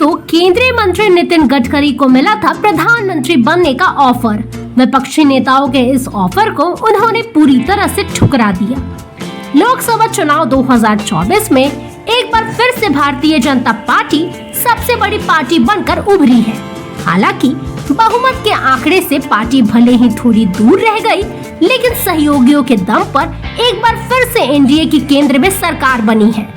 तो केंद्रीय मंत्री नितिन गडकरी को मिला था प्रधानमंत्री बनने का ऑफर। विपक्षी नेताओं के इस ऑफर को उन्होंने पूरी तरह से ठुकरा दिया। लोकसभा चुनाव 2024 में एक बार फिर से भारतीय जनता पार्टी सबसे बड़ी पार्टी बनकर उभरी है। हालांकि बहुमत के आंकड़े से पार्टी भले ही थोड़ी दूर रह गई, लेकिन सहयोगियों के दम पर एक बार फिर से एनडीए की केंद्र में सरकार बनी है।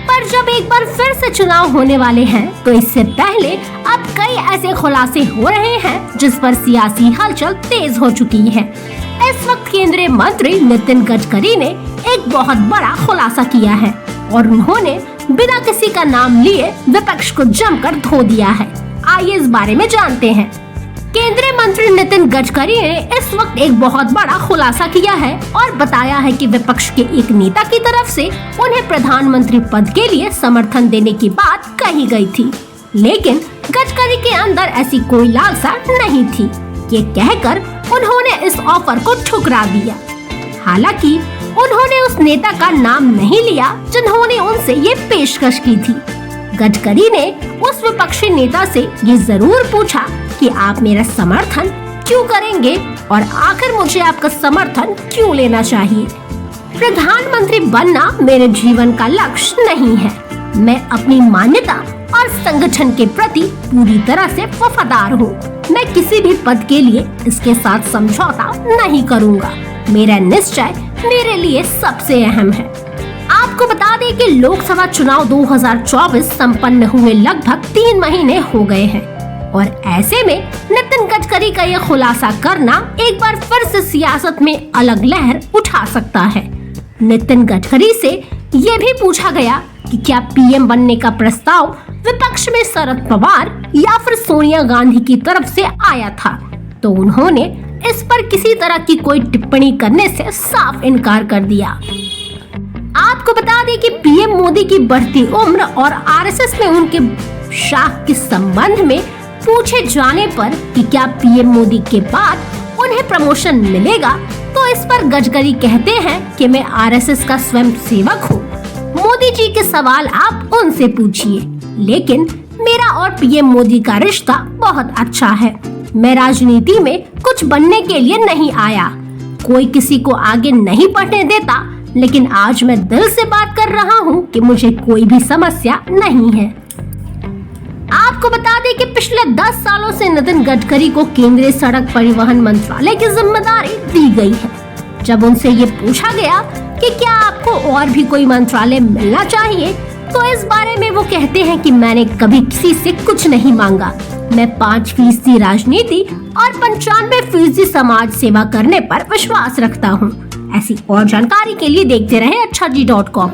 पर जब एक बार फिर से चुनाव होने वाले हैं, तो इससे पहले अब कई ऐसे खुलासे हो रहे हैं जिस पर सियासी हलचल तेज हो चुकी है। इस वक्त केंद्रीय मंत्री नितिन गडकरी ने एक बहुत बड़ा खुलासा किया है और उन्होंने बिना किसी का नाम लिए विपक्ष को जमकर धो दिया है। आइए इस बारे में जानते हैं। केंद्रीय मंत्री नितिन गडकरी ने इस वक्त एक बहुत बड़ा खुलासा किया है और बताया है कि विपक्ष के एक नेता की तरफ से उन्हें प्रधानमंत्री पद के लिए समर्थन देने की बात कही गई थी, लेकिन गडकरी के अंदर ऐसी कोई लालसा नहीं थी। ये कहकर उन्होंने इस ऑफर को ठुकरा दिया। हालांकि उन्होंने उस नेता का नाम नहीं लिया जिन्होंने उनसे ये पेशकश की थी। गडकरी ने उस विपक्षी नेता से ये जरूर पूछा कि आप मेरा समर्थन क्यों करेंगे और आखिर मुझे आपका समर्थन क्यों लेना चाहिए। प्रधानमंत्री बनना मेरे जीवन का लक्ष्य नहीं है। मैं अपनी मान्यता और संगठन के प्रति पूरी तरह से वफादार हूँ। मैं किसी भी पद के लिए इसके साथ समझौता नहीं करूँगा। मेरा निश्चय मेरे लिए सबसे अहम है। आपको बता दें कि लोकसभा चुनाव 2024 संपन्न हुए लगभग 3 महीने हो गए हैं और ऐसे में नितिन गडकरी का यह खुलासा करना एक बार फिर से सियासत में अलग लहर उठा सकता है। नितिन गडकरी से ये भी पूछा गया कि क्या पीएम बनने का प्रस्ताव विपक्ष में शरद पवार या फिर सोनिया गांधी की तरफ से आया था, तो उन्होंने इस पर किसी तरह की कोई टिप्पणी करने से साफ इनकार कर दिया। आपको बता दें कि पीएम मोदी की बढ़ती उम्र और आरएसएस में उनके शाख के संबंध में पूछे जाने पर कि क्या पीएम मोदी के बाद उन्हें प्रमोशन मिलेगा, तो इस पर गडकरी कहते हैं कि मैं आरएसएस का स्वयं सेवक हूँ। मोदी जी के सवाल आप उनसे पूछिए, लेकिन मेरा और पीएम मोदी का रिश्ता बहुत अच्छा है। मैं राजनीति में कुछ बनने के लिए नहीं आया, कोई किसी को आगे नहीं बढ़ने देता, लेकिन आज मैं दिल से बात कर रहा हूँ कि मुझे कोई भी समस्या नहीं है। आपको बता दें कि पिछले 10 सालों से नितिन गडकरी को केंद्रीय सड़क परिवहन मंत्रालय की जिम्मेदारी दी गई है। जब उनसे ये पूछा गया कि क्या आपको और भी कोई मंत्रालय मिलना चाहिए, तो इस बारे में वो कहते हैं कि मैंने कभी किसी से कुछ नहीं मांगा। मैं 5% राजनीति और 95% समाज सेवा करने पर विश्वास रखता हूँ। ऐसी और जानकारी के लिए देखते रहें अच्छा जी.com।